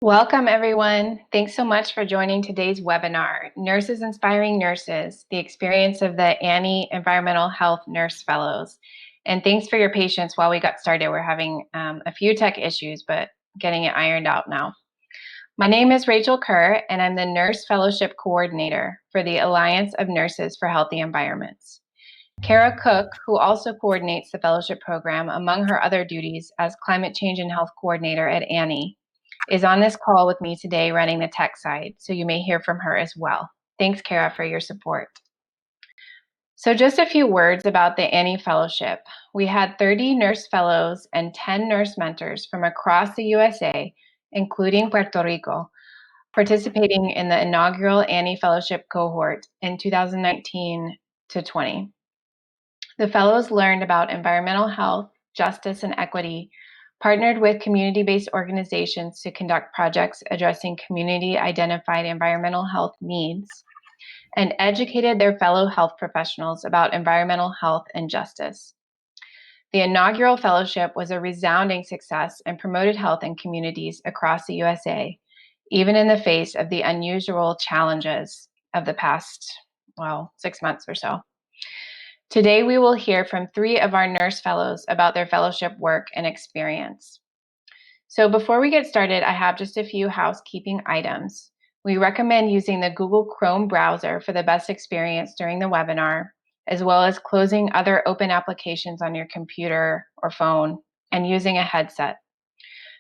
Welcome, everyone. Thanks so much for joining today's webinar, Nurses Inspiring Nurses, the experience of the ANHE Environmental Health Nurse Fellows. And thanks for your patience while we got started. We're having a few tech issues, but getting it ironed out now. My name is Rachel Kerr, and I'm the Nurse Fellowship Coordinator for the Alliance of Nurses for Healthy Environments. Kara Cook, who also coordinates the fellowship program, among her other duties as Climate Change and Health Coordinator at ANHE, is on this call with me today running the tech side, so you may hear from her as well. Thanks, Kara, for your support. So just a few words about the ANHE Fellowship. We had 30 nurse fellows and 10 nurse mentors from across the USA, including Puerto Rico, participating in the inaugural ANHE Fellowship cohort in 2019 to 20. The fellows learned about environmental health, justice, and equity, partnered with community-based organizations to conduct projects addressing community-identified environmental health needs, and educated their fellow health professionals about environmental health and justice. The inaugural fellowship was a resounding success and promoted health in communities across the USA, even in the face of the unusual challenges of the past, 6 months or so. Today, we will hear from 3 of our nurse fellows about their fellowship work and experience. So before we get started, I have just a few housekeeping items. We recommend using the Google Chrome browser for the best experience during the webinar, as well as closing other open applications on your computer or phone and using a headset.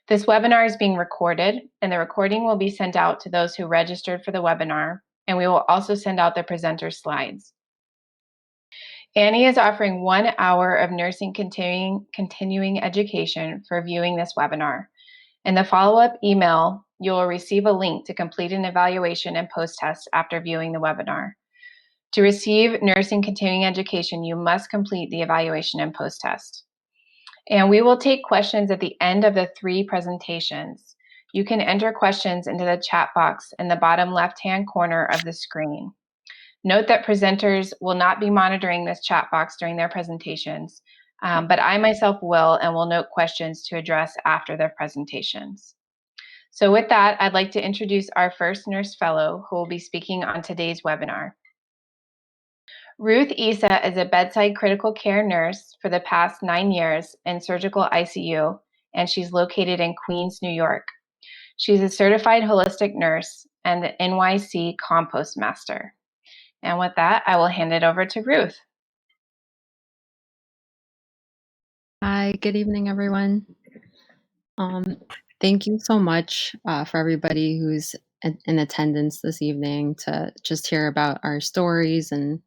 This webinar is being recorded, and the recording will be sent out to those who registered for the webinar, and we will also send out the presenter slides. ANHE is offering 1 hour of nursing continuing education for viewing this webinar. In the follow-up email, you will receive a link to complete an evaluation and post-test after viewing the webinar. To receive nursing continuing education, you must complete the evaluation and post-test. And we will take questions at the end of the 3 presentations. You can enter questions into the chat box in the bottom left-hand corner of the screen. Note that presenters will not be monitoring this chat box during their presentations, but I myself will and will note questions to address after their presentations. So with that, I'd like to introduce our first nurse fellow who will be speaking on today's webinar. Ruth Issa is a bedside critical care nurse for the past 9 years in surgical ICU, and she's located in Queens, New York. She's a certified holistic nurse and the NYC compost master. And with that, I will hand it over to Ruth. Hi, good evening, everyone. Thank you so much for everybody who's in attendance this evening to just hear about our stories and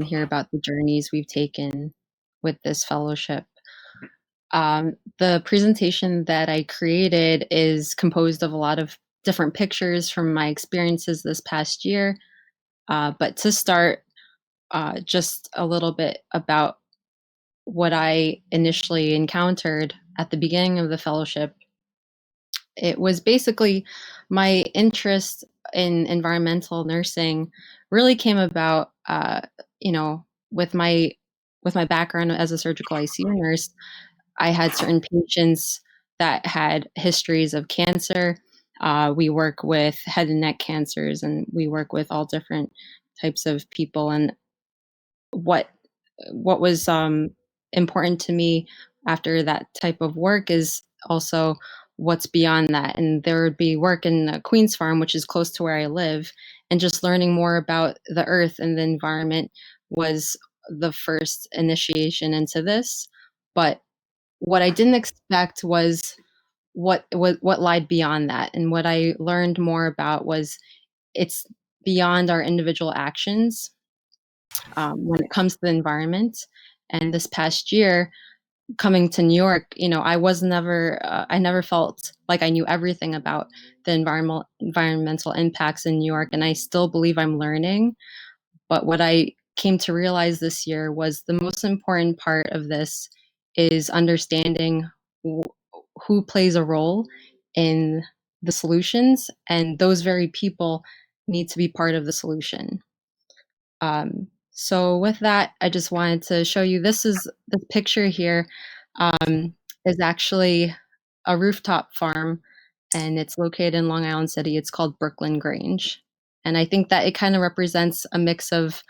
hear about the journeys we've taken with this fellowship. The presentation that I created is composed of a lot of different pictures from my experiences this past year. But to start, just a little bit about what I initially encountered at the beginning of the fellowship. It was basically my interest in environmental nursing really came about, with my background as a surgical ICU nurse. I had certain patients that had histories of cancer. We work with head and neck cancers, and we work with all different types of people. And what was important to me after that type of work is also what's beyond that. And there would be work in Queens Farm, which is close to where I live, and just learning more about the earth and the environment was the first initiation into this. But what I didn't expect was what lied beyond that. And what I learned more about was it's beyond our individual actions when it comes to the environment. And this past year, coming to New York, I never felt like I knew everything about the environmental impacts in New York, and I still believe I'm learning. But what I came to realize this year was the most important part of this is understanding who plays a role in the solutions, and those very people need to be part of the solution. So with that, I just wanted to show you, this is the picture here is actually a rooftop farm and it's located in Long Island City. It's called Brooklyn Grange. And I think that it kind of represents a mix of,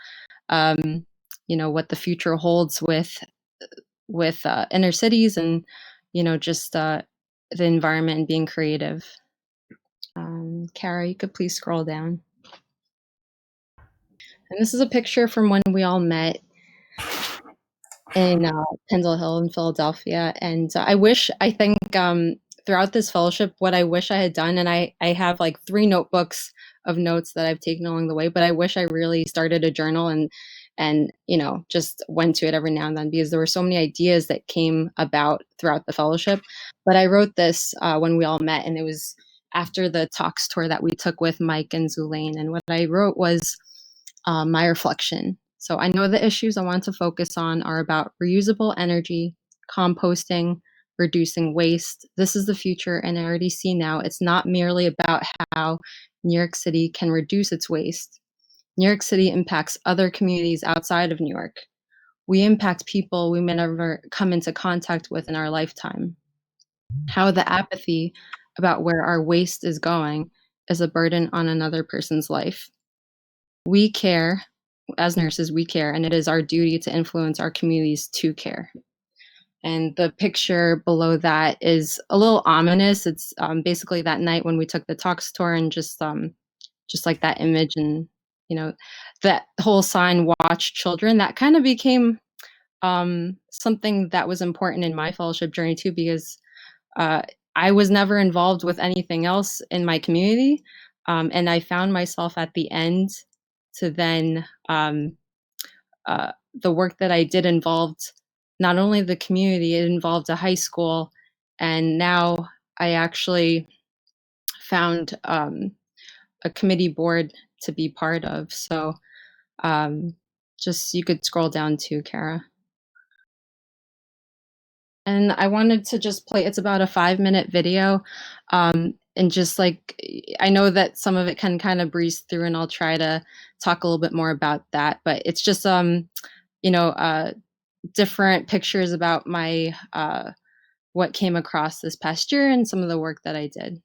what the future holds with inner cities and, just the environment and being creative. Kara, you could please scroll down. And this is a picture from when we all met in Pendle Hill in Philadelphia. And I think throughout this fellowship, what I wish I had done, and I have like 3 notebooks of notes that I've taken along the way, but I wish I really started a journal and just went to it every now and then, because there were so many ideas that came about throughout the fellowship. But I wrote this when we all met, and it was after the talks tour that we took with Mike and Zulaine. And what I wrote was my reflection. So I know the issues I want to focus on are about reusable energy, composting, reducing waste. This is the future, and I already see now it's not merely about how New York City can reduce its waste. New York City impacts other communities outside of New York. We impact people we may never come into contact with in our lifetime. How the apathy about where our waste is going is a burden on another person's life. We care, as nurses, we care, and it is our duty to influence our communities to care. And the picture below that is a little ominous. It's basically that night when we took the talks tour, and just like that image, and that whole sign, "Watch Children," that kind of became something that was important in my fellowship journey too, because I was never involved with anything else in my community, and I found myself at the end to then the work that I did involved not only the community, it involved a high school, and now I actually found a committee board to be part of. So just you could scroll down too, Kara. And I wanted to just play, it's about a 5-minute video. And just like, I know that some of it can kind of breeze through, and I'll try to talk a little bit more about that, but it's just, different pictures about my, what came across this past year and some of the work that I did.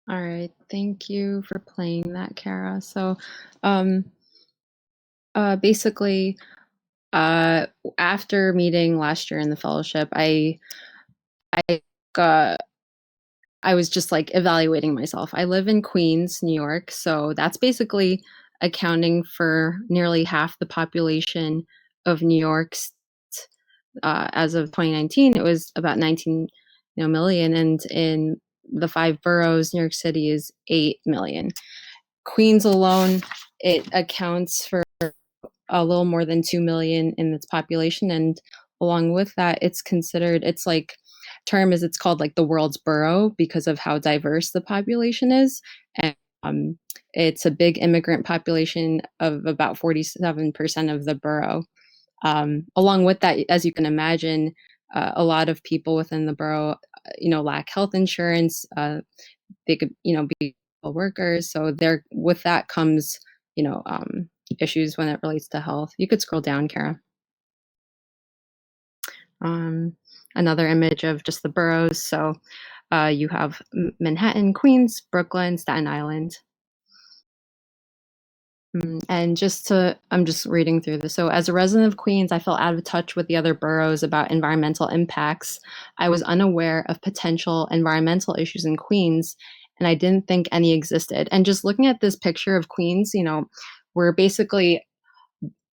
All right, thank you for playing that, Kara. So, um, basically, uh, after meeting last year in the fellowship, I got I was just like evaluating myself. I live in Queens, New York, so that's basically accounting for nearly half the population of New York's. As of 2019, it was about 19, million, and in the five boroughs, New York City is 8 million. Queens alone, it accounts for a little more than 2 million in its population. And along with that, it's like, it's called like the world's borough because of how diverse the population is. And it's a big immigrant population of about 47% of the borough. Along with that, as you can imagine, a lot of people within the borough, lack health insurance. They could, be workers. So there, with that comes, you know, um, issues when it relates to health. You could scroll down, Kara. Um, Another image of just the boroughs. So you have Manhattan, Queens, Brooklyn, Staten Island. And I'm just reading through this. So, as a resident of Queens, I felt out of touch with the other boroughs about environmental impacts. I was unaware of potential environmental issues in Queens, and I didn't think any existed. And just looking at this picture of Queens, we're basically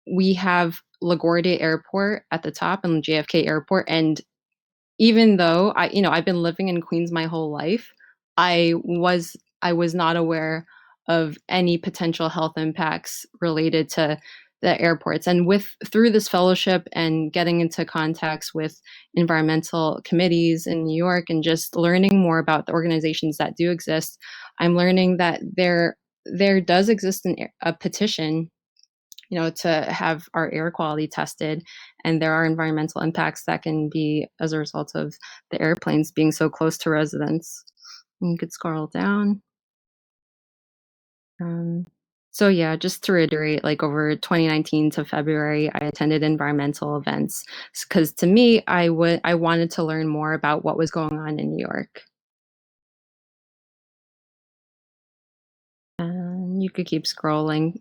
we have LaGuardia Airport at the top and JFK Airport, and even though I've been living in Queens my whole life, I was not aware of any potential health impacts related to the airports. And through this fellowship and getting into contacts with environmental committees in New York and just learning more about the organizations that do exist, I'm learning that there does exist a petition, to have our air quality tested. And there are environmental impacts that can be as a result of the airplanes being so close to residents. And you could scroll down. Um, so yeah, just to reiterate, like over 2019 to February, I attended environmental events because to me, I wanted to learn more about what was going on in New York. And you could keep scrolling.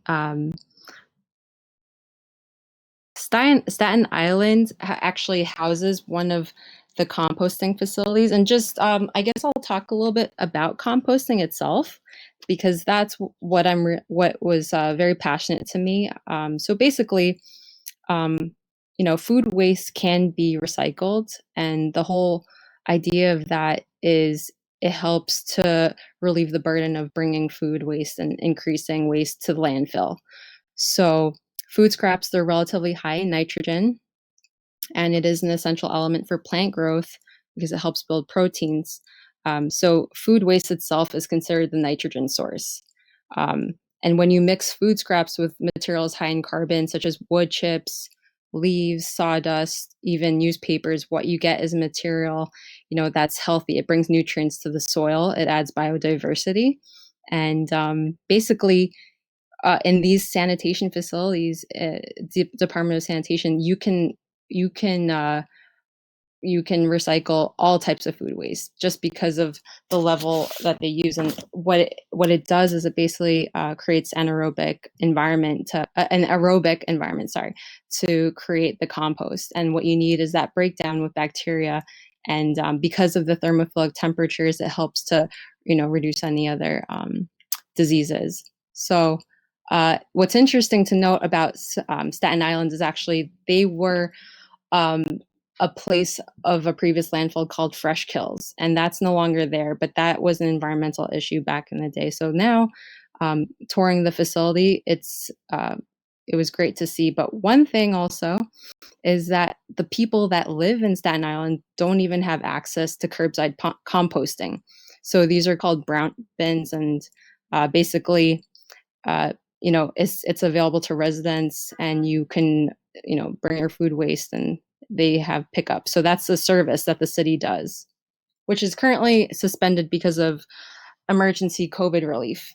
Staten Island actually houses one of the composting facilities. And just, I guess I'll talk a little bit about composting itself because that's what was very passionate to me. So basically, um, food waste can be recycled, and the whole idea of that is it helps to relieve the burden of bringing food waste and increasing waste to the landfill. So food scraps, they're relatively high in nitrogen, and it is an essential element for plant growth because it helps build proteins. So food waste itself is considered the nitrogen source. Um, and when you mix food scraps with materials high in carbon, such as wood chips, leaves, sawdust, even newspapers, what you get is a material, that's healthy. It brings nutrients to the soil. It adds biodiversity. And basically, in these sanitation facilities, Department of Sanitation, you can you can recycle all types of food waste just because of the level that they use. And what it does is it basically creates an aerobic environment, sorry, to create the compost. And what you need is that breakdown with bacteria. And because of the thermophilic temperatures, it helps to reduce any other diseases. So what's interesting to note about Staten Island is actually they were um, a place of a previous landfill called Fresh Kills, and that's no longer there, but that was an environmental issue back in the day. So now, touring the facility, it was great to see. But one thing also is that the people that live in Staten Island don't even have access to curbside composting. So these are called brown bins, and basically, it's available to residents, and you can bring your food waste, and they have pickup. So that's the service that the city does, which is currently suspended because of emergency COVID relief.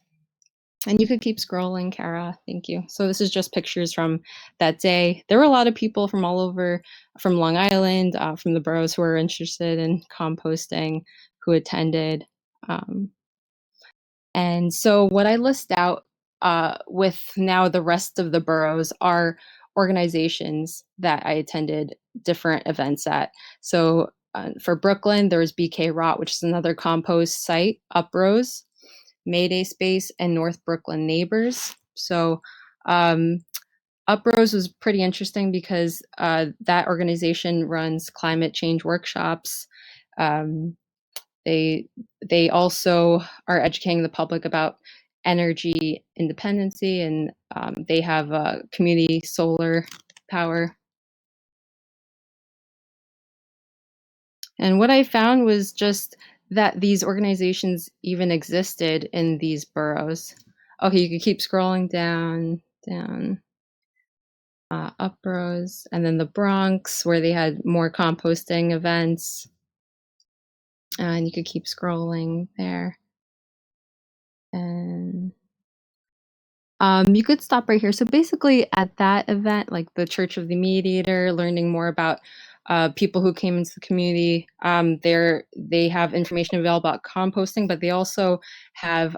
And you could keep scrolling, Kara. Thank you. So this is just pictures from that day. There were a lot of people from all over, from Long Island, from the boroughs who were interested in composting, who attended. And so what I list out with now the rest of the boroughs are organizations that I attended different events at. So for Brooklyn, there was BK Rot, which is another compost site, Uprose, Mayday Space, and North Brooklyn Neighbors. So Uprose was pretty interesting because that organization runs climate change workshops. They also are educating the public about energy independency, and they have community solar power. And what I found was just that these organizations even existed in these boroughs. Okay, you could keep scrolling down, Uprose, and then the Bronx, where they had more composting events. And you could keep scrolling there. And you could stop right here. So basically at that event, like the Church of the Mediator, learning more about people who came into the community, they have information available about composting, but they also have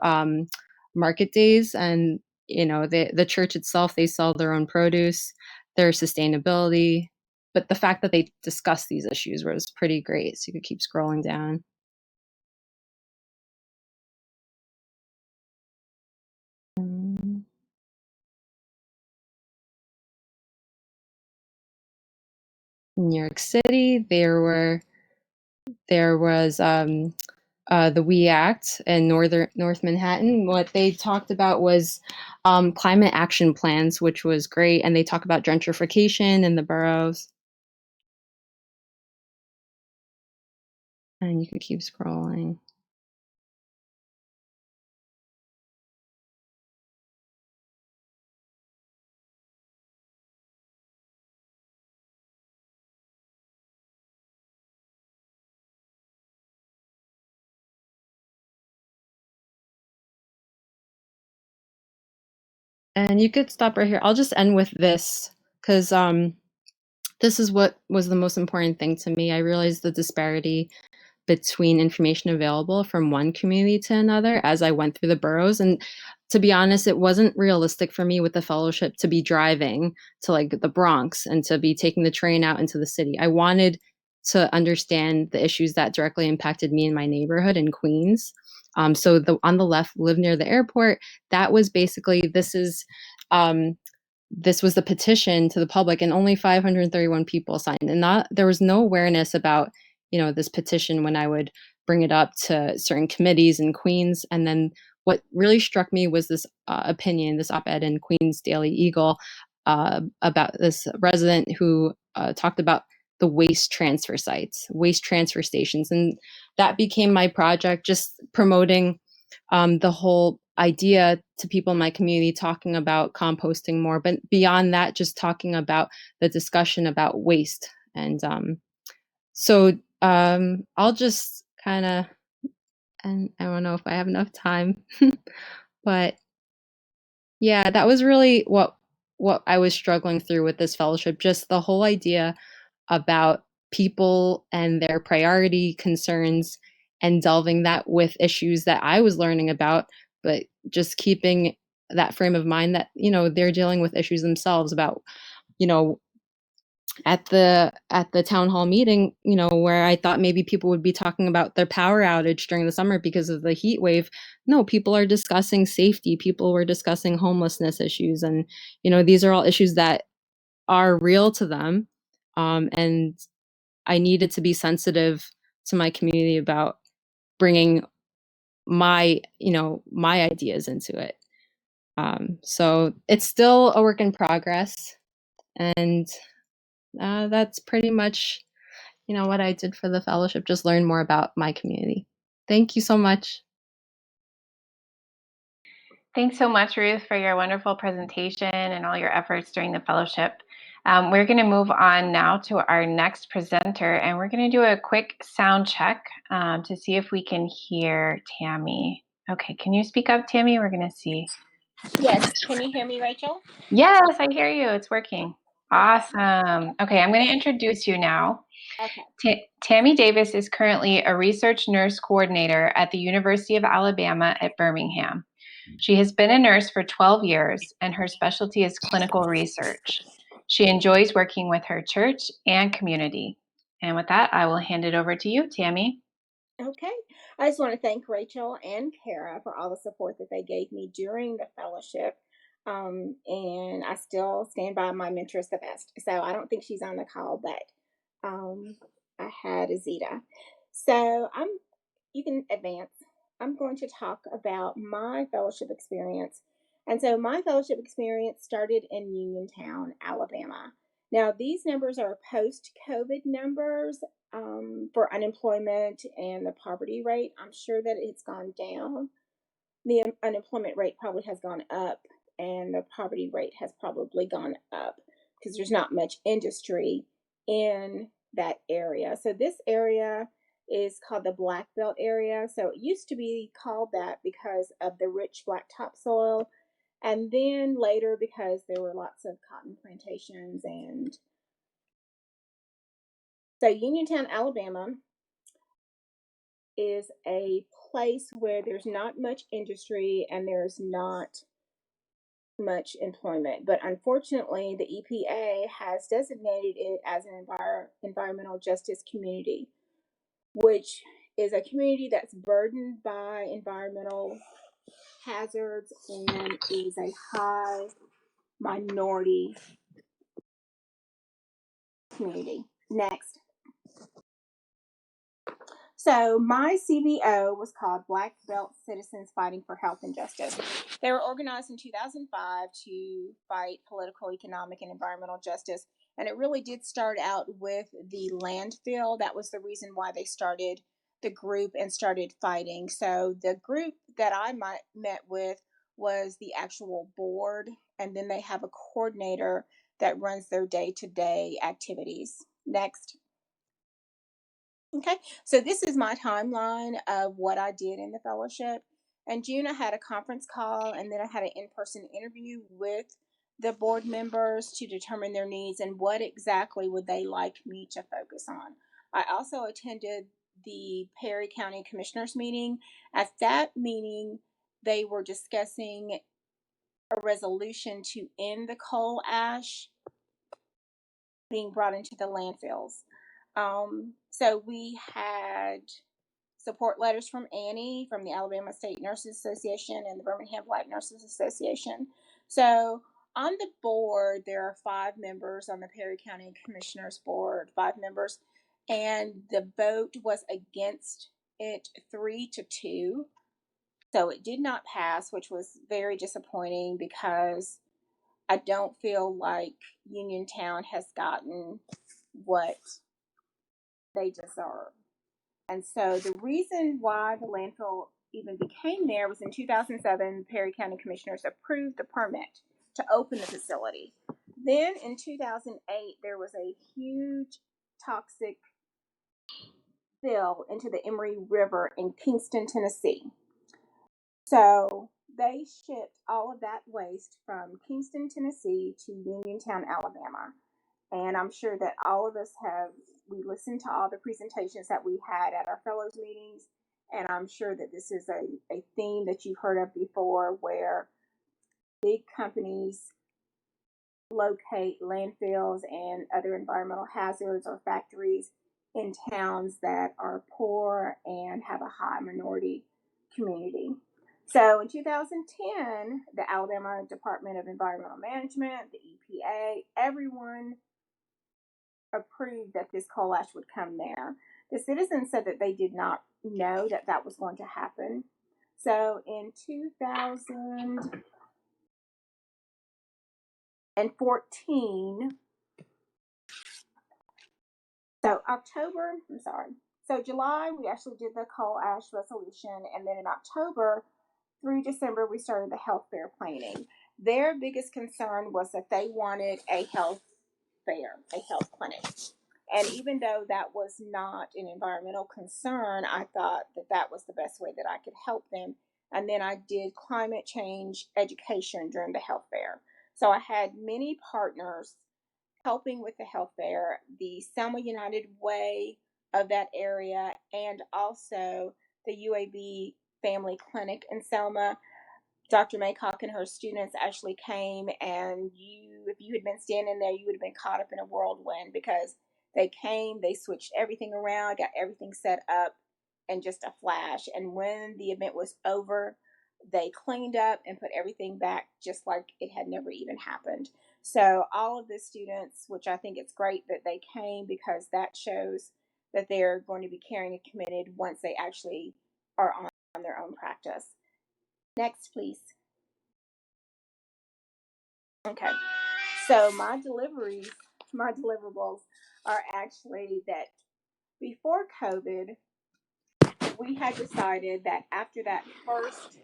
market days, and the church itself, they sell their own produce, their sustainability, but the fact that they discuss these issues was pretty great. So you could keep scrolling down. In New York City, there was the We Act in North Manhattan. What they talked about was climate action plans, which was great, and they talk about gentrification in the boroughs. And you could keep scrolling. And you could stop right here. I'll just end with this because this is what was the most important thing to me. I realized the disparity between information available from one community to another as I went through the boroughs. And to be honest, it wasn't realistic for me with the fellowship to be driving to like the Bronx and to be taking the train out into the city. I wanted to understand the issues that directly impacted me in my neighborhood in Queens. So on the left, live near the airport. That was basically this was the petition to the public, and only 531 people signed. And there was no awareness about this petition when I would bring it up to certain committees in Queens. And then what really struck me was this opinion, this op-ed in Queens Daily Eagle about this resident who talked about the waste transfer sites, waste transfer stations. And that became my project, just promoting the whole idea to people in my community, talking about composting more, but beyond that, just talking about the discussion about waste. And I'll just kind of, and I don't know if I have enough time, but yeah, that was really what I was struggling through with this fellowship, just the whole idea about people and their priority concerns and delving that with issues that I was learning about, but just keeping that frame of mind that, they're dealing with issues themselves about, you know, at the town hall meeting, where I thought maybe people would be talking about their power outage during the summer because of the heat wave. No, people are discussing safety. People were discussing homelessness issues. And, these are all issues that are real to them. And I needed to be sensitive to my community about bringing my ideas into it. So it's still a work in progress. And that's pretty much, what I did for the fellowship, just learn more about my community. Thank you so much. Thanks so much, Ruth, for your wonderful presentation and all your efforts during the fellowship. We're going to move on now to our next presenter, and we're going to do a quick sound check to see if we can hear Tammy. Okay, can you speak up, Tammy? We're going to see. Yes, can you hear me, Rachel? Yes, I hear you. It's working. Awesome. Okay, I'm going to introduce you now. Okay. Tammy Davis is currently a research nurse coordinator at the University of Alabama at Birmingham. She has been a nurse for 12 years, and her specialty is clinical research. She enjoys working with her church and community. And with that, I will hand it over to you, Tammy. Okay. I just want to thank Rachel and Kara for all the support that they gave me during the fellowship. And I still stand by my mentor's the best. So I don't think she's on the call, but I had Azita. So you can advance. I'm going to talk about my fellowship experience. And so my fellowship experience started in Uniontown, Alabama. Now, these numbers are post-COVID numbers for unemployment and the poverty rate. I'm sure that it's gone down. The unemployment rate probably has gone up, and the poverty rate has probably gone up because there's not much industry in that area. So this area is called the Black Belt area. So it used to be called that because of the rich black topsoil, and then later because there were lots of cotton plantations. And so Uniontown, Alabama is a place where there's not much industry and there's not much employment. But unfortunately, the EPA has designated it as an environmental justice community, which is a community that's burdened by environmental hazards and is a high minority community. Next. So my CBO was called Black Belt Citizens Fighting for Health and Justice. They were organized in 2005 to fight political, economic, and environmental justice. And it really did start out with the landfill. That was the reason why they started the group and started fighting. So the group that I met with was the actual board, and then they have a coordinator that runs their day-to-day activities. Next. Okay, so this is my timeline of what I did in the fellowship. In June, I had a conference call, and then I had an in-person interview with the board members to determine their needs and what exactly would they like me to focus on. I also attended the Perry County Commissioners meeting. At that meeting, they were discussing a resolution to end the coal ash being brought into the landfills. So we had support letters from ANHE, from the Alabama State Nurses Association, and the Birmingham Black Nurses Association. So on the board, there are 5 members on the Perry County Commissioners Board, 5 members, and the vote was against it 3-2. So it did not pass, which was very disappointing because I don't feel like Uniontown has gotten what they deserve. And so the reason why the landfill even became there was in 2007, Perry County Commissioners approved the permit to open the facility. Then in 2008, there was a huge toxic spill into the Emory River in Kingston, Tennessee. So they shipped all of that waste from Kingston, Tennessee to Uniontown, Alabama. And I'm sure that all of us we listened to all the presentations that we had at our fellows meetings. And I'm sure that this is a theme that you've heard of before, where big companies locate landfills and other environmental hazards or factories in towns that are poor and have a high minority community. So in 2010, the Alabama Department of Environmental Management, the EPA, everyone approved that this coal ash would come there. The citizens said that they did not know that that was going to happen. So in 2014, so July, we actually did the coal ash resolution. And then in October through December, we started the health fair planning. Their biggest concern was that they wanted a health fair, a health clinic. And even though that was not an environmental concern, I thought that that was the best way that I could help them. And then I did climate change education during the health fair. So I had many partners helping with the health fair, the Selma United Way of that area, and also the UAB Family Clinic in Selma. Dr. Maycock and her students actually came, and if you had been standing there, you would have been caught up in a whirlwind, because they came, they switched everything around, got everything set up in just a flash. And when the event was over, they cleaned up and put everything back just like it had never even happened. So all of the students, which I think it's great that they came, because that shows that they're going to be caring and committed once they actually are on their own practice. Next, please. Okay, so my deliverables are actually that before COVID, we had decided that after that first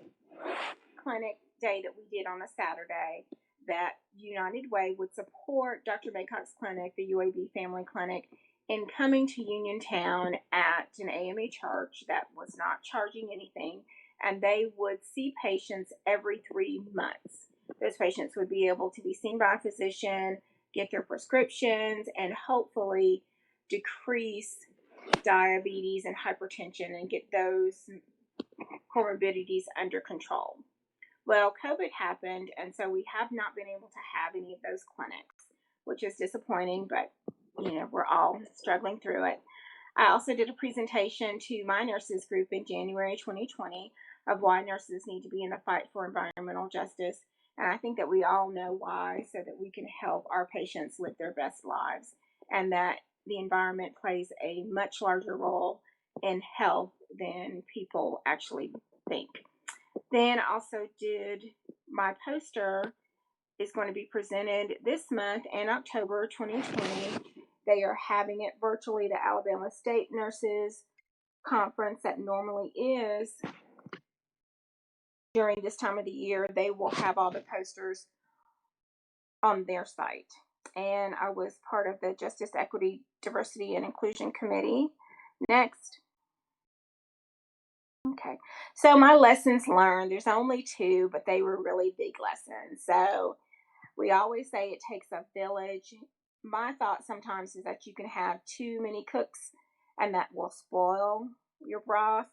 clinic day that we did on a Saturday, that United Way would support Dr. Maycock's clinic, the UAB Family Clinic, in coming to Uniontown at an AME church that was not charging anything, and they would see patients every 3 months. Those patients would be able to be seen by a physician, get their prescriptions, and hopefully decrease diabetes and hypertension and get those comorbidities under control. Well, COVID happened, and so we have not been able to have any of those clinics, which is disappointing, but we're all struggling through it. I also did a presentation to my nurses group in January 2020 of why nurses need to be in the fight for environmental justice. And I think that we all know why, so that we can help our patients live their best lives, and that the environment plays a much larger role in health than people actually think. Then I also did my poster is going to be presented this month in October 2020. They are having it virtually, the Alabama State Nurses Conference that normally is during this time of the year. They will have all the posters on their site. And I was part of the Justice, Equity, Diversity, and Inclusion Committee. Next. Okay, so my lessons learned, there's only 2, but they were really big lessons. So we always say it takes a village. My thought sometimes is that you can have too many cooks and that will spoil your broth.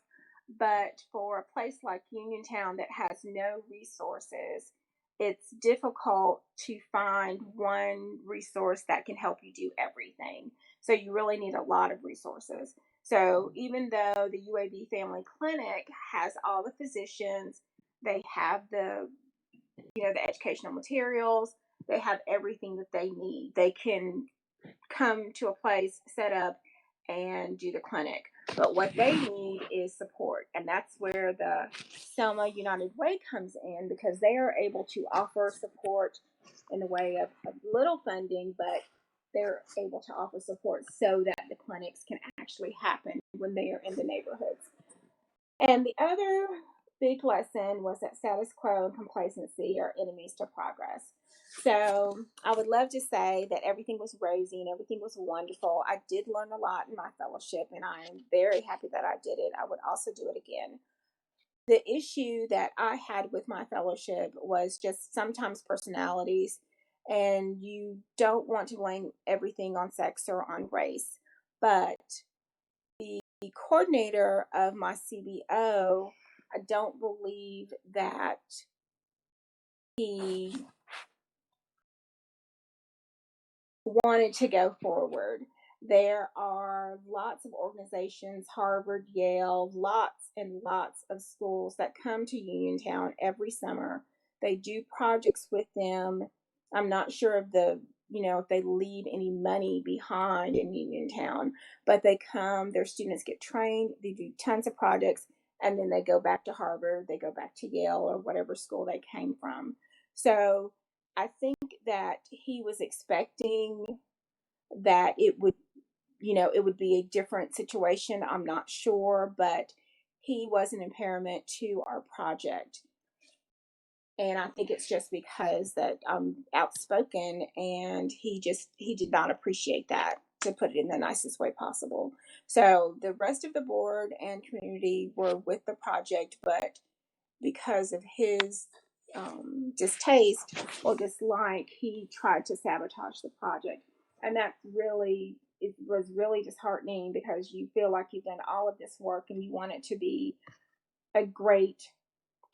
But for a place like Uniontown that has no resources, it's difficult to find one resource that can help you do everything. So you really need a lot of resources. So even though the UAB Family Clinic has all the physicians, they have the educational materials, they have everything that they need. They can come to a place, set up, and do the clinic. But what they need is support. And that's where the Selma United Way comes in, because they are able to offer support in the way of little funding, but they're able to offer support so that the clinics can actually happen when they are in the neighborhoods. And the other big lesson was that status quo and complacency are enemies to progress. So I would love to say that everything was rosy and everything was wonderful. I did learn a lot in my fellowship, and I am very happy that I did it. I would also do it again. The issue that I had with my fellowship was just sometimes personalities, and you don't want to blame everything on sex or on race. But the coordinator of my CBO, I don't believe that he wanted to go forward. There are lots of organizations, Harvard, Yale, lots and lots of schools that come to Uniontown every summer. They do projects with them. I'm not sure of if they leave any money behind in Uniontown, but they come, their students get trained, they do tons of projects, and then they go back to Harvard, they go back to Yale or whatever school they came from. So I think that he was expecting that it would be a different situation. I'm not sure, but he was an impairment to our project. And I think it's just because that I'm outspoken, and he did not appreciate that, to put it in the nicest way possible. So the rest of the board and community were with the project, but because of his distaste or dislike, he tried to sabotage the project. And it was really disheartening, because you feel like you've done all of this work and you want it to be a great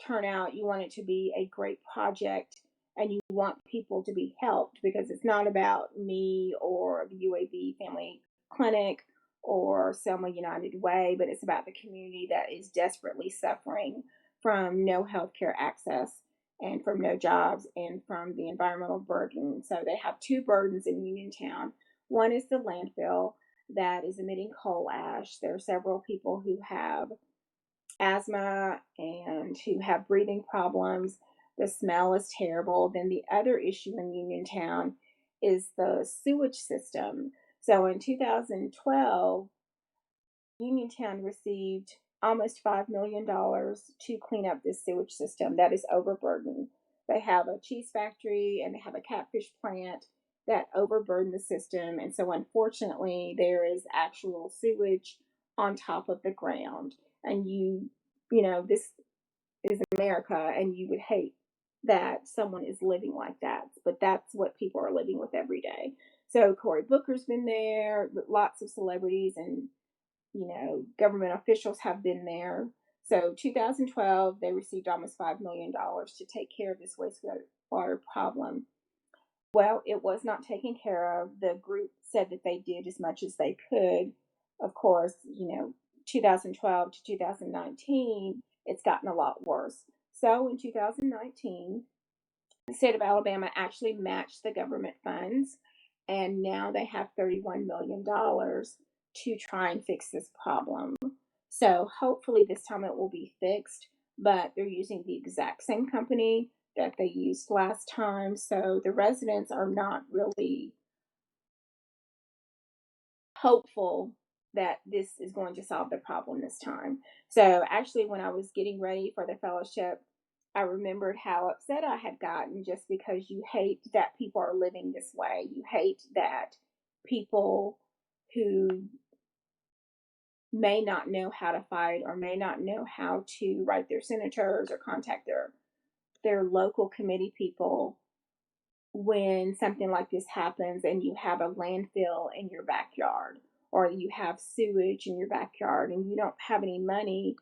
turnout, you want it to be a great project, and you want people to be helped, because it's not about me or the UAB Family Clinic or Selma United Way, but it's about the community that is desperately suffering from no healthcare access and from no jobs and from the environmental burden. So they have two burdens in Uniontown. One is the landfill that is emitting coal ash. There are several people who have asthma and who have breathing problems. The smell is terrible. Then the other issue in Uniontown is the sewage system. So in 2012, Uniontown received almost $5 million to clean up this sewage system that is overburdened. They have a cheese factory and they have a catfish plant that overburden the system. And so unfortunately, there is actual sewage on top of the ground. And this is America, and you would hate that someone is living like that. But that's what people are living with every day. So Cory Booker's been there, lots of celebrities and government officials have been there. So 2012, they received almost $5 million to take care of this wastewater problem. Well, it was not taken care of. The group said that they did as much as they could. Of course, 2012 to 2019, it's gotten a lot worse. So in 2019, the state of Alabama actually matched the government funds, and now they have $31 million to try and fix this problem. So hopefully this time it will be fixed, but they're using the exact same company that they used last time. So the residents are not really hopeful that this is going to solve the problem this time. So actually, when I was getting ready for the fellowship, I remembered how upset I had gotten, just because you hate that people are living this way. You hate that people who may not know how to fight or may not know how to write their senators or contact their local committee people, when something like this happens and you have a landfill in your backyard or you have sewage in your backyard and you don't have any money.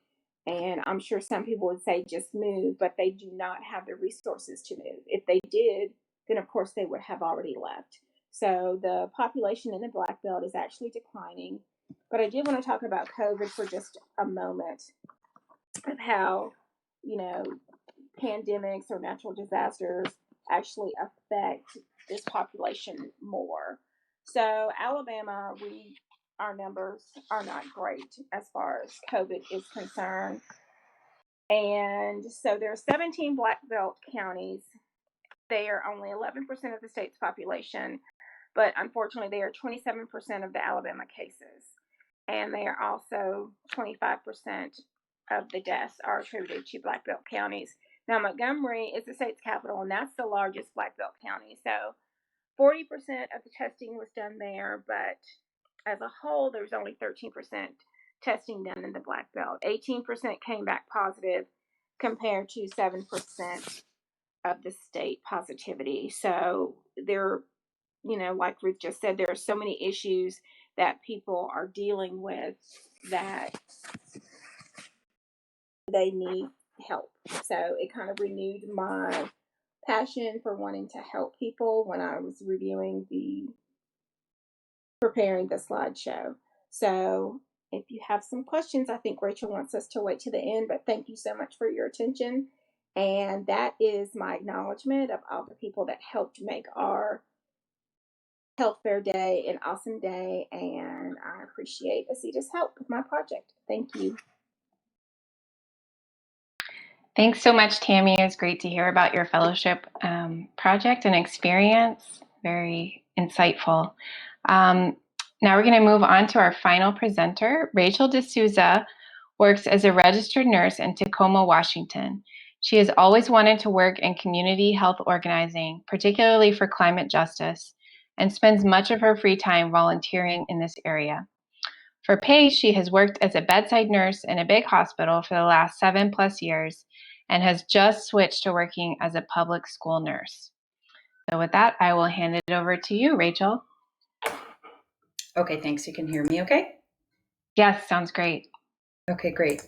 And I'm sure some people would say just move, but they do not have the resources to move. If they did, then of course they would have already left. So the population in the Black Belt is actually declining. But I did want to talk about COVID for just a moment, of how, pandemics or natural disasters actually affect this population more. So Alabama, our numbers are not great as far as COVID is concerned. And so there are 17 Black Belt counties. They are only 11% of the state's population, but unfortunately they are 27% of the Alabama cases, and they are also 25% of the deaths are attributed to Black Belt counties. Now, Montgomery is the state's capital, and that's the largest Black Belt county. So 40% of the testing was done there, but as a whole, there's only 13% testing done in the Black Belt. 18% came back positive compared to 7% of the state positivity. So there, like Ruth just said, there are so many issues that people are dealing with that they need help. So it kind of renewed my passion for wanting to help people when I was preparing the slideshow. So if you have some questions, I think Rachel wants us to wait to the end, but thank you so much for your attention. And that is my acknowledgement of all the people that helped make our Health Fair Day an awesome day. And I appreciate Asita's help with my project. Thank you. Thanks so much, Tammy. It was great to hear about your fellowship project and experience. Very insightful. Now we're going to move on to our final presenter. Rachel Dsouza works as a registered nurse in Tacoma, Washington. She has always wanted to work in community health organizing, particularly for climate justice, and spends much of her free time volunteering in this area. For pay, she has worked as a bedside nurse in a big hospital for the last 7+ years and has just switched to working as a public school nurse. So with that, I will hand it over to you, Rachel. Okay, thanks. You can hear me okay? Yes, sounds great. Okay, great.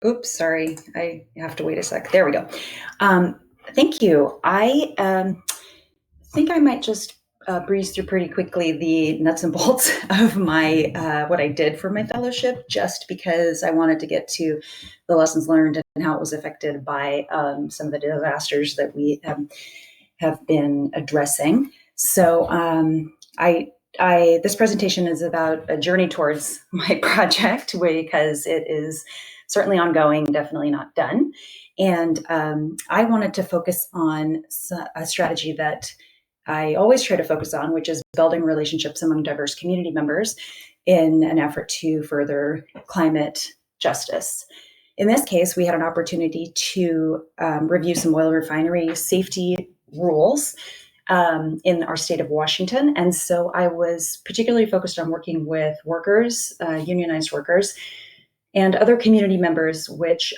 Oops, sorry. I have to wait a sec. There we go. Thank you. I think I might just breeze through pretty quickly the nuts and bolts of my what I did for my fellowship, just because I wanted to get to the lessons learned and how it was affected by some of the disasters that we have been addressing. So this presentation is about a journey towards my project, because it is certainly ongoing, definitely not done. And I wanted to focus on a strategy that I always try to focus on, which is building relationships among diverse community members in an effort to further climate justice. In this case, we had an opportunity to review some oil refinery safety rules in our state of Washington. And so I was particularly focused on working with workers, unionized workers, and other community members, which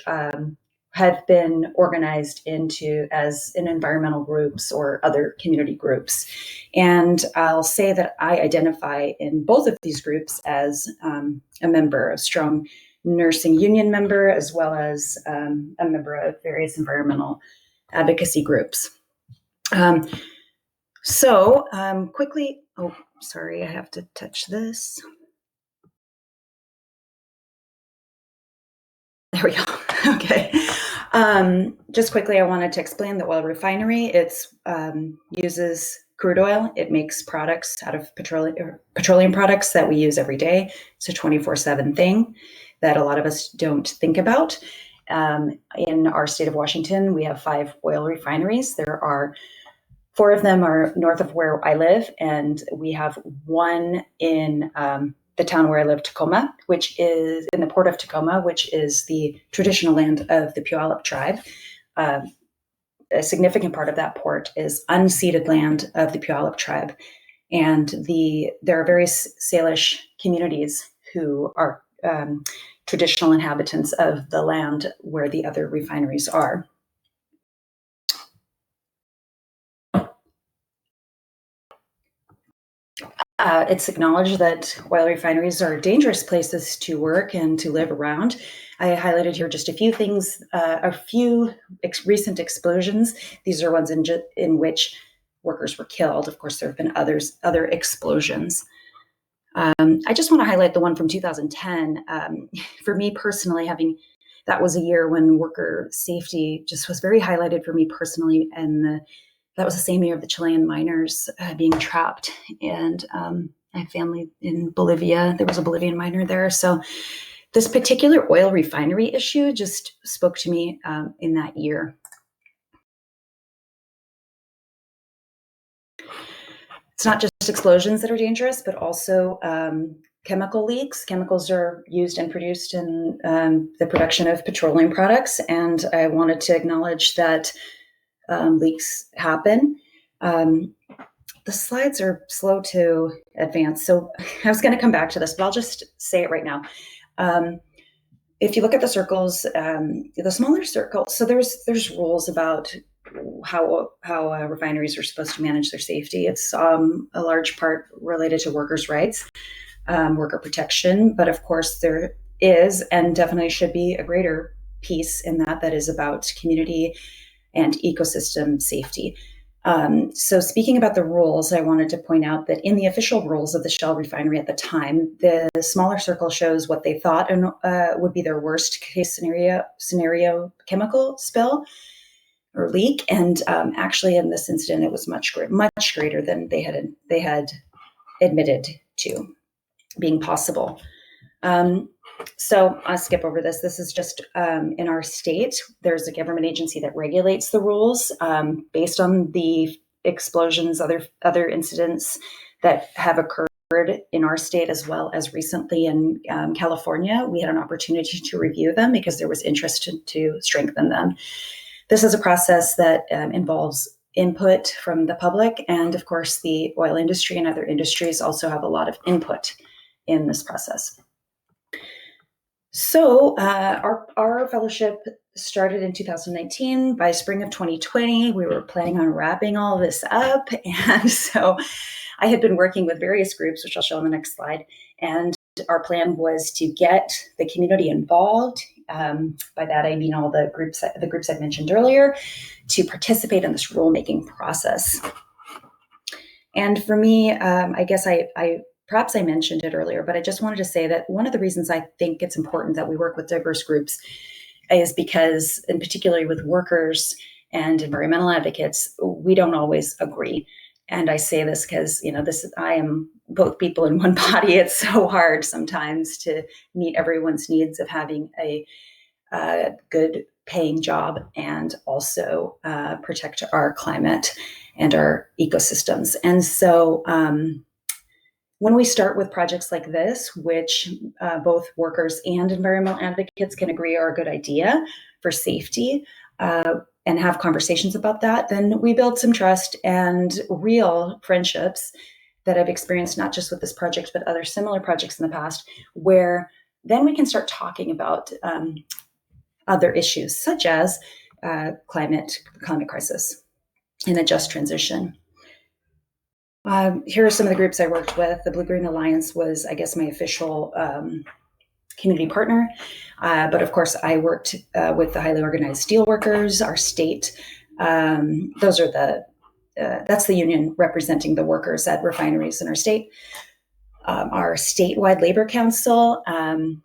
had been organized as in environmental groups or other community groups. And I'll say that I identify in both of these groups as a member, a strong nursing union member, as well as a member of various environmental advocacy groups. Quickly, oh, sorry, I have to touch this. There we go. Okay. Just quickly, I wanted to explain the oil refinery. It uses crude oil. It makes products out of petroleum products that we use every day. It's a 24/7 thing that a lot of us don't think about. In our state of Washington, we have 5 oil refineries. There are 4 of them are north of where I live, and we have one in the town where I live, Tacoma, which is in the port of Tacoma, which is the traditional land of the Puyallup tribe. A significant part of that port is unceded land of the Puyallup tribe. And there are various Salish communities who are traditional inhabitants of the land where the other refineries are. It's acknowledged that oil refineries are dangerous places to work and to live around. I highlighted here just a few things, a few recent explosions. These are ones in which workers were killed. Of course, there have been other explosions. I just want to highlight the one from 2010. For me personally, that was a year when worker safety just was very highlighted for me personally, and that was the same year of the Chilean miners being trapped. And I have family in Bolivia. There was a Bolivian miner there. So this particular oil refinery issue just spoke to me in that year. It's not just explosions that are dangerous, but also chemical leaks. Chemicals are used and produced in the production of petroleum products, and I wanted to acknowledge that leaks happen. The slides are slow to advance, so I was going to come back to this, but I'll just say it right now. If you look at the circles, the smaller circle, so there's rules about how refineries are supposed to manage their safety. It's a large part related to workers' rights, worker protection, but of course there is and definitely should be a greater piece in that is about community and ecosystem safety. So speaking about the rules, I wanted to point out that in the official rules of the Shell refinery at the time, the smaller circle shows what they thought would be their worst case scenario chemical spill or leak. And actually in this incident, it was much greater than they had admitted to being possible. So I'll skip over this. This is just in our state, there's a government agency that regulates the rules based on the explosions, other incidents that have occurred in our state, as well as recently in California. We had an opportunity to review them because there was interest to strengthen them. This is a process that involves input from the public, and of course the oil industry and other industries also have a lot of input in this process. So our fellowship started in 2019. By spring of 2020, we were planning on wrapping all of this up. And so I had been working with various groups, which I'll show on the next slide. And our plan was to get the community involved. By that, I mean all the groups I mentioned earlier, to participate in this rulemaking process. And for me, I guess perhaps I mentioned it earlier, but I just wanted to say that one of the reasons I think it's important that we work with diverse groups is because, and particularly with workers and environmental advocates, we don't always agree. And I say this because, I am both people in one body. It's so hard sometimes to meet everyone's needs of having a good paying job and also protect our climate and our ecosystems. And so, when we start with projects like this, which both workers and environmental advocates can agree are a good idea for safety and have conversations about that, then we build some trust and real friendships that I've experienced, not just with this project, but other similar projects in the past, where then we can start talking about other issues such as climate crisis and a just transition. Here are some of the groups I worked with. The Blue-Green Alliance was, I guess, my official community partner. But of course, I worked with the highly organized steelworkers, our state. That's the union representing the workers at refineries in our state. Our statewide labor council, and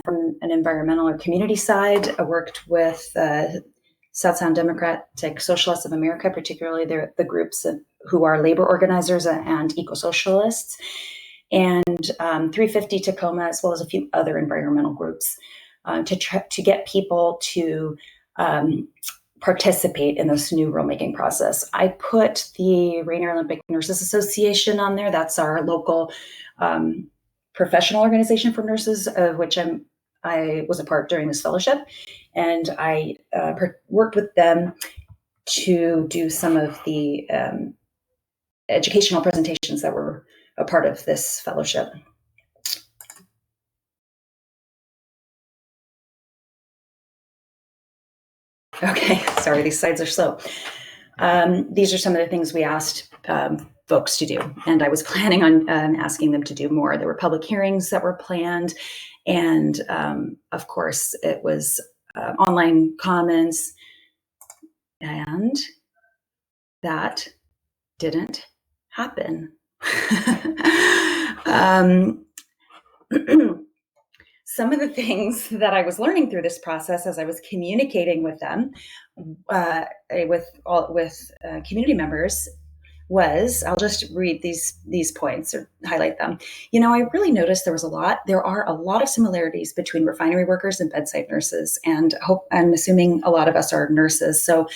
from an environmental or community side, I worked with South Sound Democratic Socialists of America, particularly the groups who are labor organizers and eco-socialists, and 350 Tacoma, as well as a few other environmental groups, to get people to participate in this new rulemaking process. I put the Rainier Olympic Nurses Association on there. That's our local professional organization for nurses, of which I was a part during this fellowship, and I worked with them to do some of the educational presentations that were a part of this fellowship. Okay, sorry, these slides are slow. These are some of the things we asked folks to do, and I was planning on asking them to do more. There were public hearings that were planned, and of course, it was online comments, and that didn't happen. Some of the things that I was learning through this process as I was communicating with them, with community members, was, I'll just read these points or highlight them. I really noticed there are a lot of similarities between refinery workers and bedside nurses, and I'm assuming a lot of us are nurses. So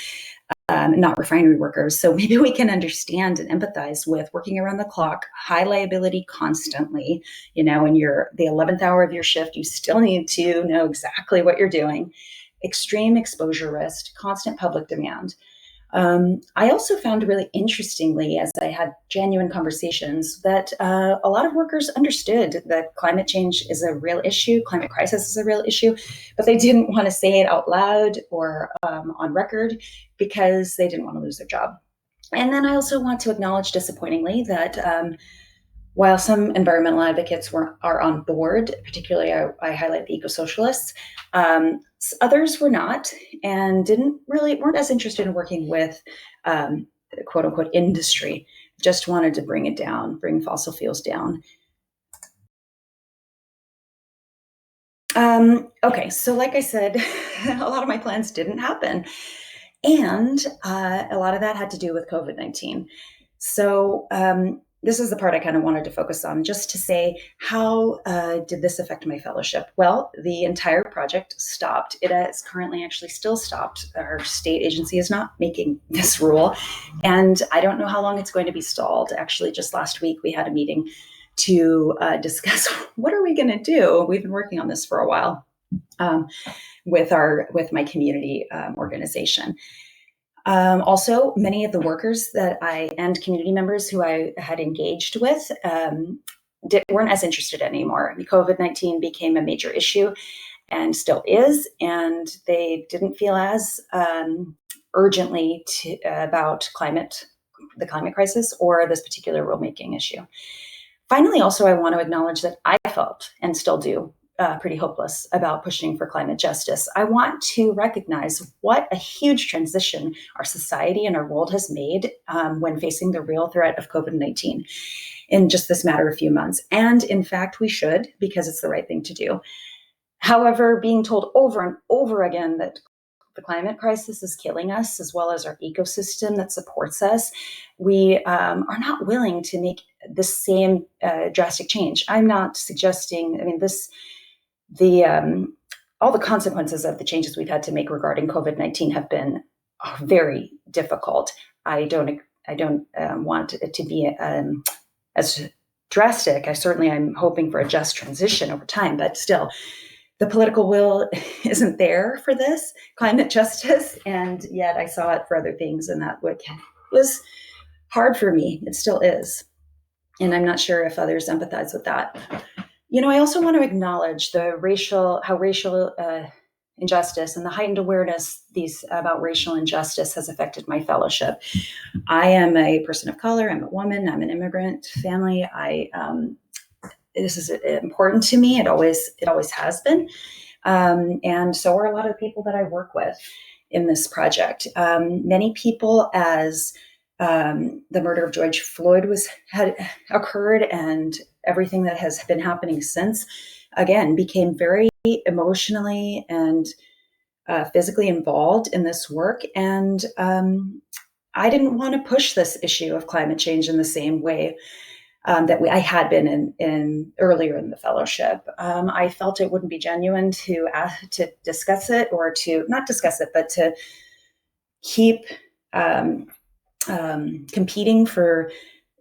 not refinery workers. So maybe we can understand and empathize with working around the clock, high liability constantly. In the 11th hour of your shift, you still need to know exactly what you're doing. Extreme exposure risk, constant public demand. I also found really interestingly, as I had genuine conversations, that a lot of workers understood that climate change is a real issue, climate crisis is a real issue, but they didn't want to say it out loud or on record because they didn't want to lose their job. And then I also want to acknowledge, disappointingly, that while some environmental advocates are on board, particularly I highlight the eco-socialists, others were not and weren't as interested in working with quote unquote industry, just wanted to bring it down, bring fossil fuels down. Okay, so like I said, a lot of my plans didn't happen. And a lot of that had to do with COVID-19. So this is the part I kind of wanted to focus on, just to say, how did this affect my fellowship? Well, the entire project stopped. It is currently actually still stopped. Our state agency is not making this rule. And I don't know how long it's going to be stalled. Actually, just last week, we had a meeting to discuss what are we going to do. We've been working on this for a while with my community organization. Also, many of the workers and community members who I had engaged with weren't as interested anymore. COVID-19 became a major issue and still is, and they didn't feel as urgently about the climate crisis or this particular rulemaking issue. Finally, also, I want to acknowledge that I felt, and still do, pretty hopeless about pushing for climate justice. I want to recognize what a huge transition our society and our world has made when facing the real threat of COVID-19 in just this matter of few months. And in fact, we should, because it's the right thing to do. However, being told over and over again that the climate crisis is killing us, as well as our ecosystem that supports us, we are not willing to make the same drastic change. I'm not suggesting, all the consequences of the changes we've had to make regarding COVID-19 have been very difficult. I don't want it to be as drastic. I'm hoping for a just transition over time, but still, the political will isn't there for this climate justice, and yet I saw it for other things, and that was hard for me. It still is, and I'm not sure if others empathize with that. I also want to acknowledge how racial injustice and the heightened awareness about racial injustice has affected my fellowship. I am a person of color. I'm a woman. I'm an immigrant family. This is important to me. It always has been. And so are a lot of the people that I work with in this project. Many people, as the murder of George Floyd had occurred and everything that has been happening since, again, became very emotionally and physically involved in this work. And I didn't want to push this issue of climate change in the same way that I had been in earlier in the fellowship. I felt it wouldn't be genuine to discuss it, or to not discuss it, but to keep competing for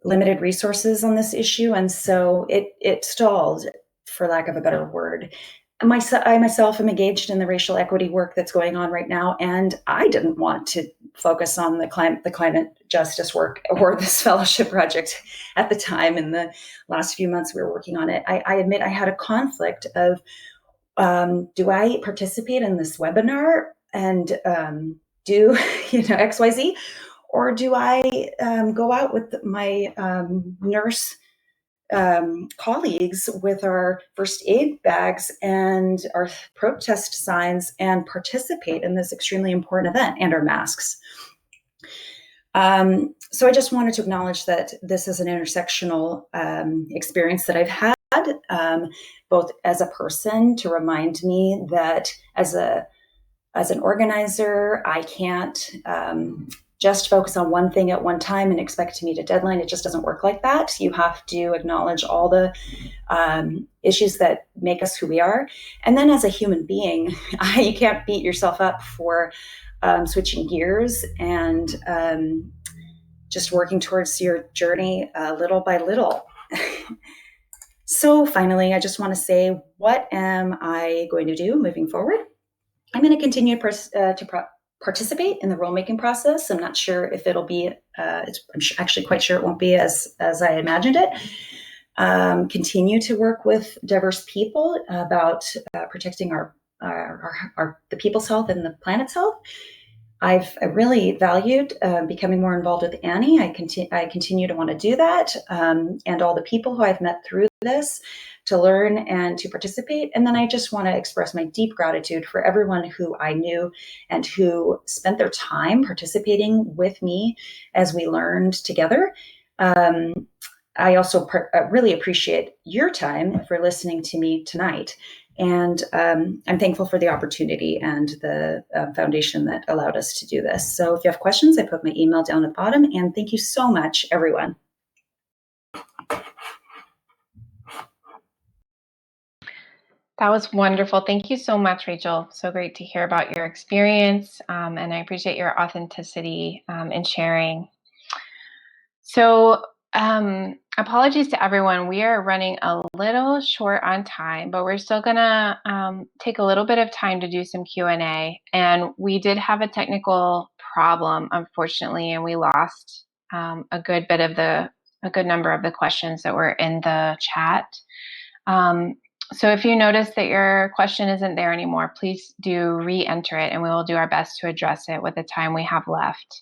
limited resources on this issue. And so it stalled, for lack of a better word. I myself am engaged in the racial equity work that's going on right now, and I didn't want to focus on the climate justice work or this fellowship project at the time. In the last few months we were working on it, I admit I had a conflict of, do I participate in this webinar and do XYZ, or do I go out with my nurse colleagues with our first aid bags and our protest signs and participate in this extremely important event, and our masks? So I just wanted to acknowledge that this is an intersectional experience that I've had, both as a person, to remind me that as an organizer, I can't just focus on one thing at one time and expect to meet a deadline. It just doesn't work like that. You have to acknowledge all the issues that make us who we are. And then as a human being, you can't beat yourself up for switching gears and just working towards your journey little by little. So finally, I just want to say, what am I going to do moving forward? I'm going to continue to participate in the rulemaking process. I'm not sure if it'll be, I'm actually quite sure it won't be as I imagined it. Continue to work with diverse people about protecting the people's health and the planet's health. I've really valued becoming more involved with ANHE. I continue to want to do that, and all the people who I've met through this to learn and to participate. And then I just want to express my deep gratitude for everyone who I knew and who spent their time participating with me as we learned together. I also really appreciate your time for listening to me tonight. And I'm thankful for the opportunity and the foundation that allowed us to do this. So if you have questions, I put my email down at the bottom. And thank you so much, everyone. That was wonderful. Thank you so much, Rachel. So great to hear about your experience. And I appreciate your authenticity in sharing. So apologies to everyone. We are running a little short on time, but we're still gonna take a little bit of time to do some Q&A. And we did have a technical problem, unfortunately, and we lost a good number of the questions that were in the chat. So if you notice that your question isn't there anymore, please do re-enter it, and we will do our best to address it with the time we have left.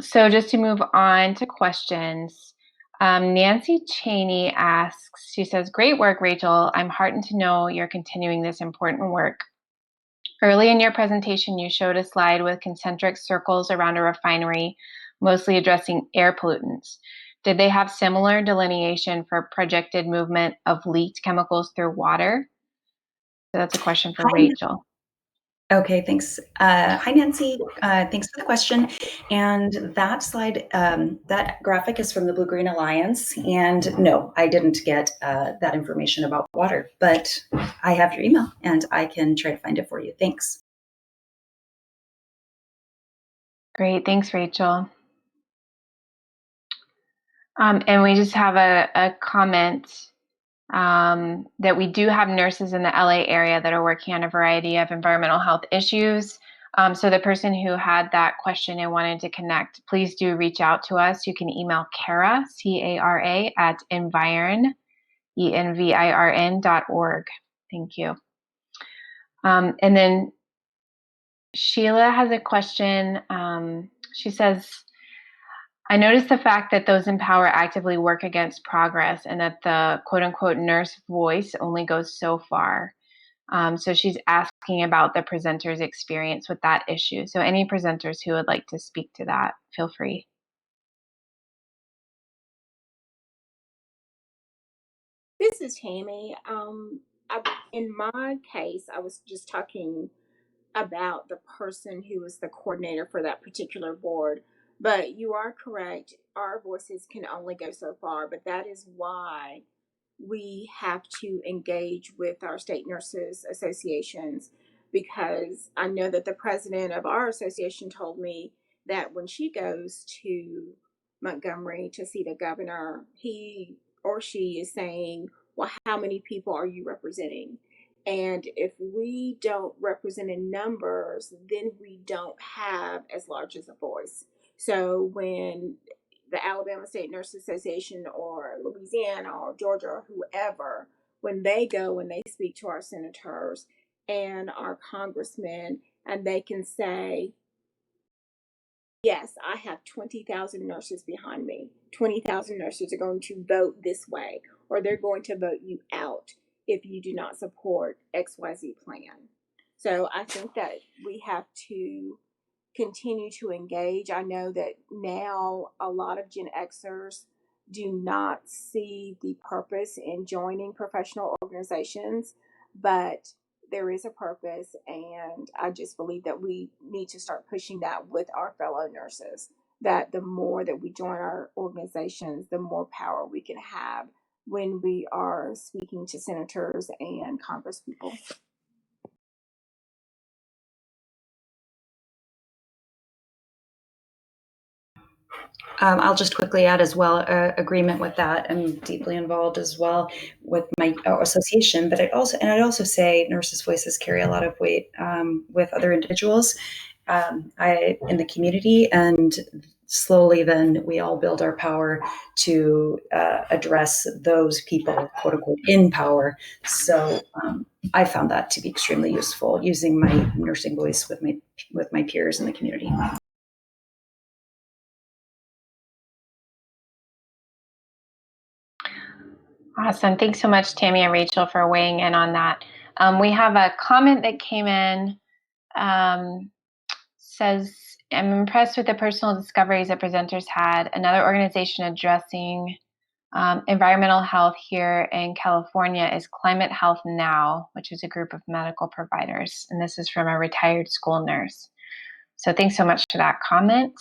So just to move on to questions, Nancy Cheney asks, she says, "Great work, Rachel. I'm heartened to know you're continuing this important work. Early in your presentation, you showed a slide with concentric circles around a refinery, mostly addressing air pollutants. Did they have similar delineation for projected movement of leaked chemicals through water?" So that's a question for Rachel. Okay, thanks. Hi, Nancy. Thanks for the question. And that slide, that graphic is from the Blue Green Alliance. And no, I didn't get that information about water, but I have your email and I can try to find it for you. Thanks. Great. Thanks, Rachel. And we just have a comment that we do have nurses in the LA area that are working on a variety of environmental health issues. So the person who had that question and wanted to connect, please do reach out to us. You can email Cara, C-A-R-A, at environ, envirn.org. Thank you. And then Sheila has a question. She says, "I noticed the fact that those in power actively work against progress and that the quote unquote nurse voice only goes so far." So she's asking about the presenter's experience with that issue. So any presenters who would like to speak to that, feel free. This is Tammy. In my case, I was just talking about the person who was the coordinator for that particular board. But you are correct. Our voices can only go so far, but that is why we have to engage with our state nurses associations, because I know that the president of our association told me that when she goes to Montgomery to see the governor, he or she is saying, well, how many people are you representing? And if we don't represent in numbers, then we don't have as large as a voice. So when the Alabama State Nurse Association or Louisiana or Georgia or whoever, when they go and they speak to our senators and our congressmen, and they can say, yes, I have 20,000 nurses behind me. 20,000 nurses are going to vote this way, or they're going to vote you out if you do not support XYZ plan. So I think that we have to continue to engage. I know that now a lot of Gen Xers do not see the purpose in joining professional organizations, but there is a purpose, and I just believe that we need to start pushing that with our fellow nurses, that the more that we join our organizations, the more power we can have when we are speaking to senators and Congress people. I'll just quickly add as well, agreement with that. I'm deeply involved as well with my association, but I'd also say nurses' voices carry a lot of weight with other individuals in the community, and slowly then we all build our power to address those people, quote unquote, in power. So I found that to be extremely useful, using my nursing voice with my peers in the community. Awesome. Thanks so much, Tammy and Rachel, for weighing in on that. We have a comment that came in, says, I'm impressed with the personal discoveries that presenters had. Another organization addressing environmental health here in California is Climate Health Now, which is a group of medical providers. And this is from a retired school nurse. So thanks so much for that comment.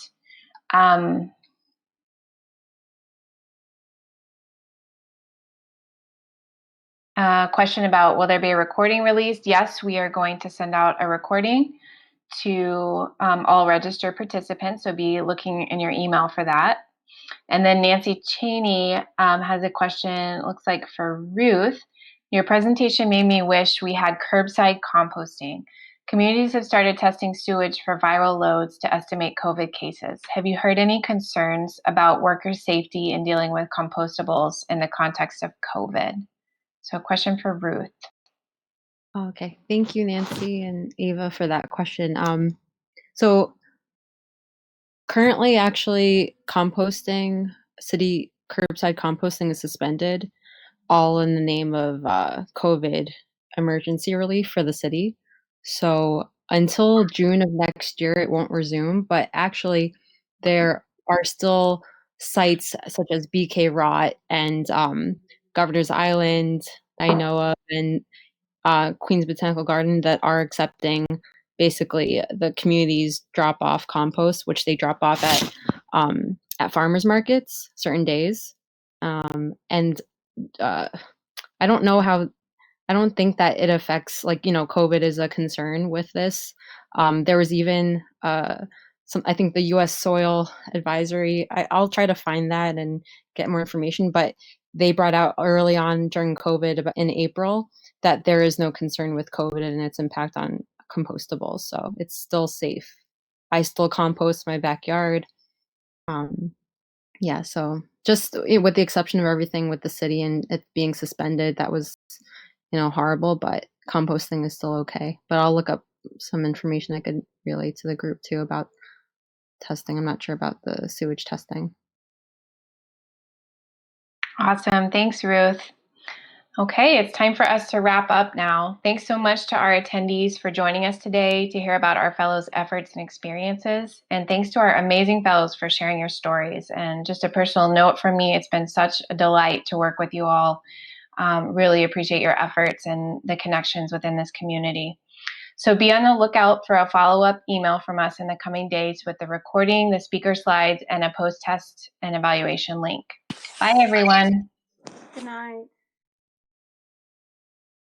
Question about, will there be a recording released? Yes, we are going to send out a recording to all registered participants, so be looking in your email for that. And then Nancy Cheney has a question, it looks like for Ruth. Your presentation made me wish we had curbside composting. Communities have started testing sewage for viral loads to estimate COVID cases. Have you heard any concerns about worker safety in dealing with compostables in the context of COVID? So a question for Ruth. Okay, thank you, Nancy and Ava, for that question. So currently, actually, city curbside composting is suspended, all in the name of COVID emergency relief for the city. So until June of next year, it won't resume. But actually, there are still sites such as BK Rot and Governor's Island, I know of, and Queens Botanical Garden that are accepting basically the community's drop off compost, which they drop off at farmers markets certain days. And I don't know how. I don't think that it affects, like, COVID is a concern with this. There was even I think the U.S. Soil Advisory. I'll try to find that and get more information, but they brought out early on during COVID in April that there is no concern with COVID and its impact on compostables. So it's still safe. I still compost my backyard. Yeah, so just with the exception of everything with the city and it being suspended, that was, horrible, but composting is still okay. But I'll look up some information I could relate to the group too about testing. I'm not sure about the sewage testing. Awesome. Thanks, Ruth. Okay, it's time for us to wrap up now. Thanks so much to our attendees for joining us today to hear about our fellows' efforts and experiences. And thanks to our amazing fellows for sharing your stories. And just a personal note from me, it's been such a delight to work with you all. Really appreciate your efforts and the connections within this community. So be on the lookout for a follow-up email from us in the coming days with the recording, the speaker slides, and a post-test and evaluation link. Bye, everyone. Good night.